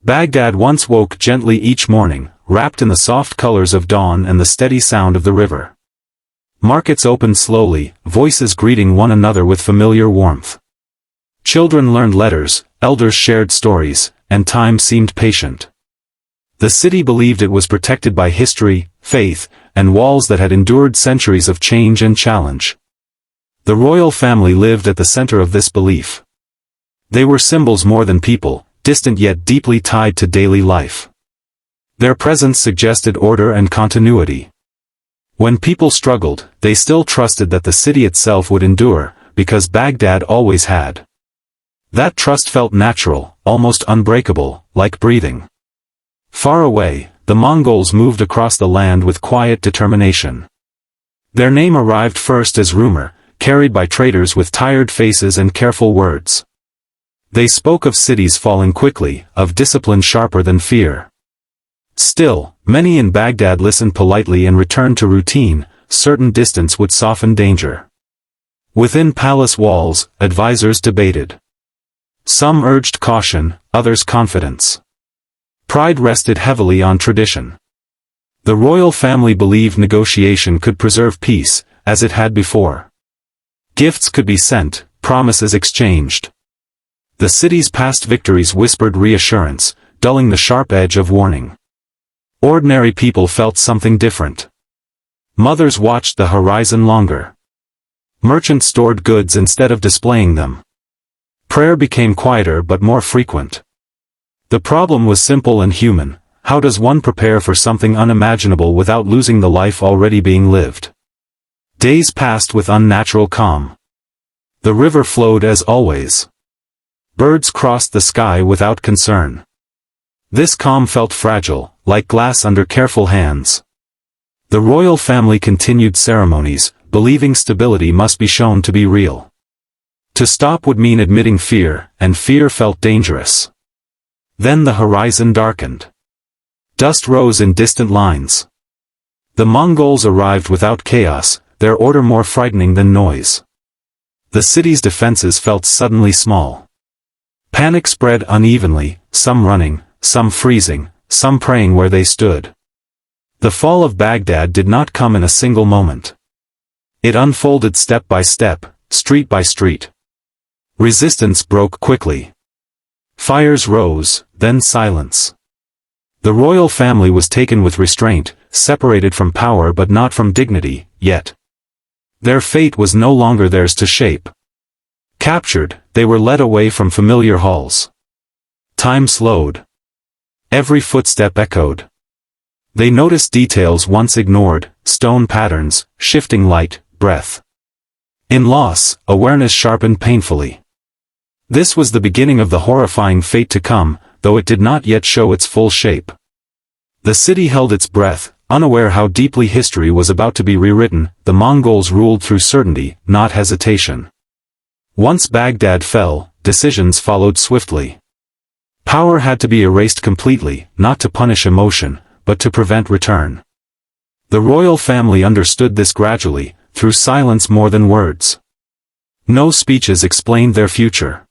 Baghdad once woke gently each morning, wrapped in the soft colors of dawn and the steady sound of the river. Markets opened slowly, voices greeting one another with familiar warmth. Children learned letters, elders shared stories, and time seemed patient. The city believed it was protected by history, faith, and walls that had endured centuries of change and challenge. The royal family lived at the center of this belief. They were symbols more than people, distant yet deeply tied to daily life. Their presence suggested order and continuity. When people struggled, they still trusted that the city itself would endure, because Baghdad always had. That trust felt natural, almost unbreakable, like breathing. Far away, the Mongols moved across the land with quiet determination. Their name arrived first as rumor, carried by traders with tired faces and careful words. They spoke of cities falling quickly, of discipline sharper than fear. Still, many in Baghdad listened politely and returned to routine, certain distance would soften danger. Within palace walls, advisors debated. Some urged caution, others confidence. Pride rested heavily on tradition. The royal family believed negotiation could preserve peace, as it had before. Gifts could be sent, promises exchanged. The city's past victories whispered reassurance, dulling the sharp edge of warning. Ordinary people felt something different. Mothers watched the horizon longer. Merchants stored goods instead of displaying them. Prayer became quieter but more frequent. The problem was simple and human: how does one prepare for something unimaginable without losing the life already being lived? Days passed with unnatural calm. The river flowed as always. Birds crossed the sky without concern. This calm felt fragile, like glass under careful hands. The royal family continued ceremonies, believing stability must be shown to be real. To stop would mean admitting fear, and fear felt dangerous. Then the horizon darkened. Dust rose in distant lines. The Mongols arrived without chaos, their order more frightening than noise. The city's defenses felt suddenly small. Panic spread unevenly, some running, some freezing, some praying where they stood. The fall of Baghdad did not come in a single moment. It unfolded step by step, street by street. Resistance broke quickly. Fires rose, then silence. The royal family was taken with restraint, separated from power but not from dignity, yet. Their fate was no longer theirs to shape. Captured, they were led away from familiar halls. Time slowed. Every footstep echoed. They noticed details once ignored: stone patterns, shifting light, breath. In loss, awareness sharpened painfully. This was the beginning of the horrifying fate to come, though it did not yet show its full shape. The city held its breath, unaware how deeply history was about to be rewritten. The Mongols ruled through certainty, not hesitation. Once Baghdad fell, decisions followed swiftly. Power had to be erased completely, not to punish emotion, but to prevent return. The royal family understood this gradually, through silence more than words. No speeches explained their future.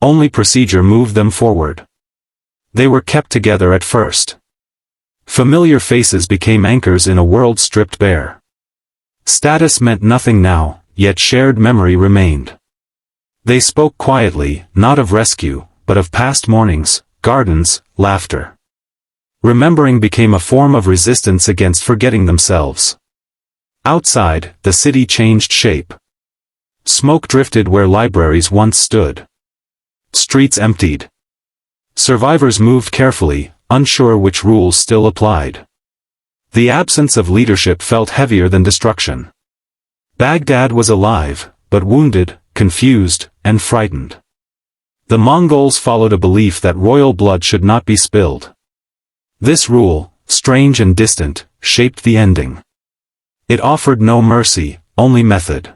Only procedure moved them forward. They were kept together at first. Familiar faces became anchors in a world stripped bare. Status meant nothing now, yet shared memory remained. They spoke quietly, not of rescue, but of past mornings, gardens, laughter. Remembering became a form of resistance against forgetting themselves. Outside, the city changed shape. Smoke drifted where libraries once stood. Streets emptied. Survivors moved carefully, unsure which rules still applied. The absence of leadership felt heavier than destruction. Baghdad was alive, but wounded, confused, and frightened. The Mongols followed a belief that royal blood should not be spilled. This rule, strange and distant, shaped the ending. It offered no mercy, only method.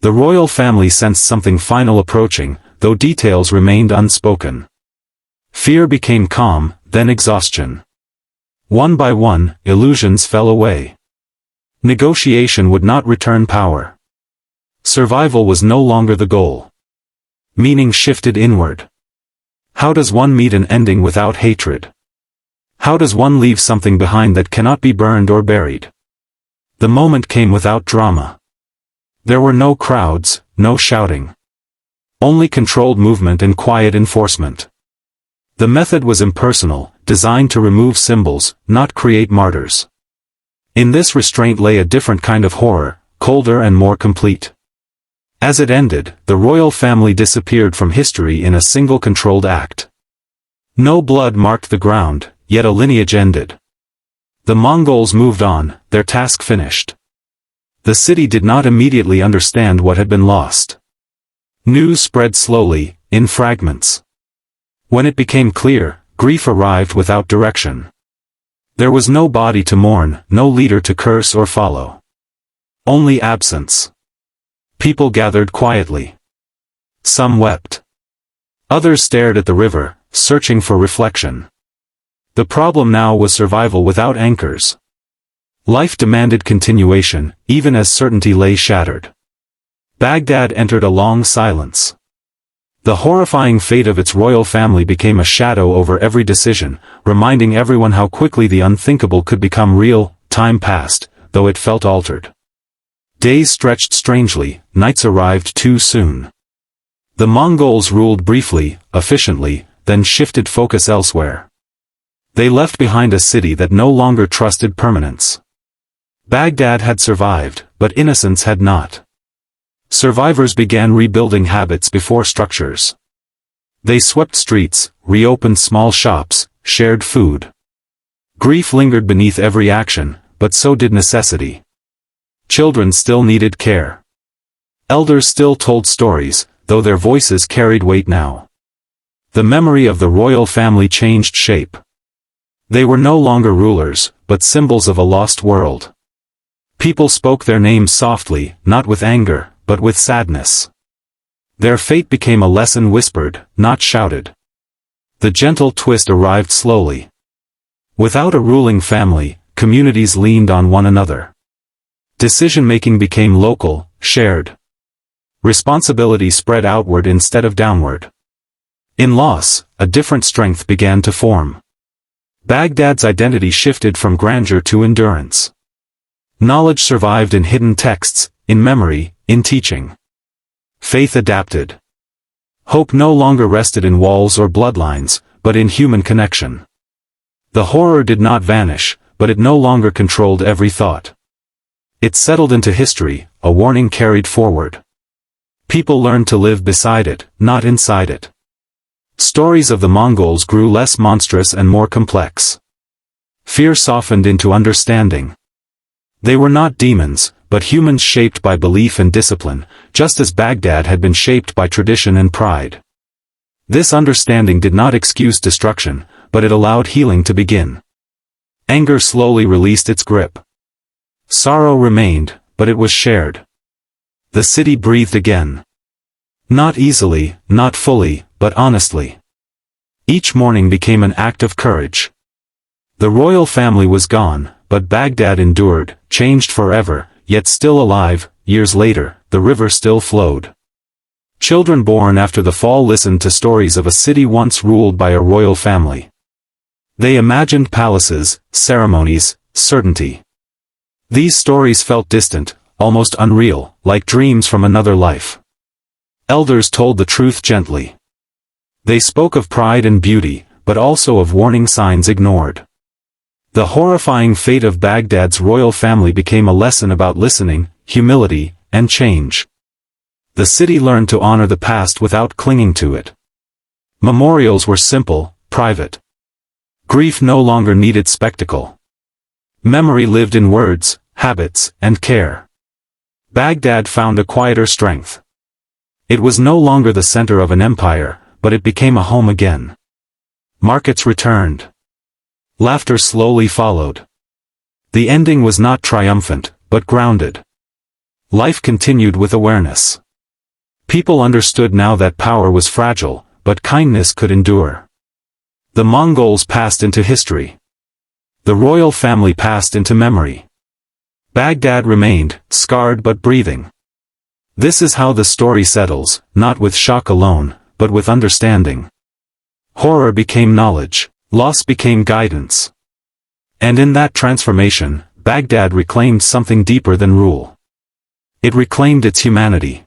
The royal family sensed something final approaching, though details remained unspoken. Fear became calm, then exhaustion. One by one, illusions fell away. Negotiation would not return power. Survival was no longer the goal. Meaning shifted inward. How does one meet an ending without hatred? How does one leave something behind that cannot be burned or buried? The moment came without drama. There were no crowds, no shouting. Only controlled movement and quiet enforcement. The method was impersonal, designed to remove symbols, not create martyrs. In this restraint lay a different kind of horror, colder and more complete. As it ended, the royal family disappeared from history in a single controlled act. No blood marked the ground, yet a lineage ended. The Mongols moved on, their task finished. The city did not immediately understand what had been lost. News spread slowly, in fragments. When it became clear, grief arrived without direction. There was no body to mourn, no leader to curse or follow. Only absence. People gathered quietly. Some wept. Others stared at the river, searching for reflection. The problem now was survival without anchors. Life demanded continuation, even as certainty lay shattered. Baghdad entered a long silence. The horrifying fate of its royal family became a shadow over every decision, reminding everyone how quickly the unthinkable could become real. Time passed, though it felt altered. Days stretched strangely, nights arrived too soon. The Mongols ruled briefly, efficiently, then shifted focus elsewhere. They left behind a city that no longer trusted permanence. Baghdad had survived, but innocence had not. Survivors began rebuilding habits before structures. They swept streets, reopened small shops, shared food. Grief lingered beneath every action, but so did necessity. Children still needed care. Elders still told stories, though their voices carried weight now. The memory of the royal family changed shape. They were no longer rulers, but symbols of a lost world. People spoke their names softly, not with anger, but with sadness. Their fate became a lesson whispered, not shouted. The gentle twist arrived slowly. Without a ruling family, communities leaned on one another. Decision-making became local, shared. Responsibility spread outward instead of downward. In loss, a different strength began to form. Baghdad's identity shifted from grandeur to endurance. Knowledge survived in hidden texts, in memory, in teaching. Faith adapted. Hope no longer rested in walls or bloodlines, but in human connection. The horror did not vanish, but it no longer controlled every thought. It settled into history, a warning carried forward. People learned to live beside it, not inside it. Stories of the Mongols grew less monstrous and more complex. Fear softened into understanding. They were not demons, but humans shaped by belief and discipline, just as Baghdad had been shaped by tradition and pride. This understanding did not excuse destruction, but it allowed healing to begin. Anger slowly released its grip. Sorrow remained, but it was shared. The city breathed again. Not easily, not fully, but honestly. Each morning became an act of courage. The royal family was gone, but Baghdad endured, changed forever, yet still alive. Years later, the river still flowed. Children born after the fall listened to stories of a city once ruled by a royal family. They imagined palaces, ceremonies, certainty. These stories felt distant, almost unreal, like dreams from another life. Elders told the truth gently. They spoke of pride and beauty, but also of warning signs ignored. The horrifying fate of Baghdad's royal family became a lesson about listening, humility, and change. The city learned to honor the past without clinging to it. Memorials were simple, private. Grief no longer needed spectacle. Memory lived in words, habits, and care. Baghdad found a quieter strength. It was no longer the center of an empire, but it became a home again. Markets returned. Laughter slowly followed. The ending was not triumphant, but grounded. Life continued with awareness. People understood now that power was fragile, but kindness could endure. The Mongols passed into history. The royal family passed into memory. Baghdad remained, scarred but breathing. This is how the story settles, not with shock alone, but with understanding. Horror became knowledge, loss became guidance. And in that transformation, Baghdad reclaimed something deeper than rule. It reclaimed its humanity.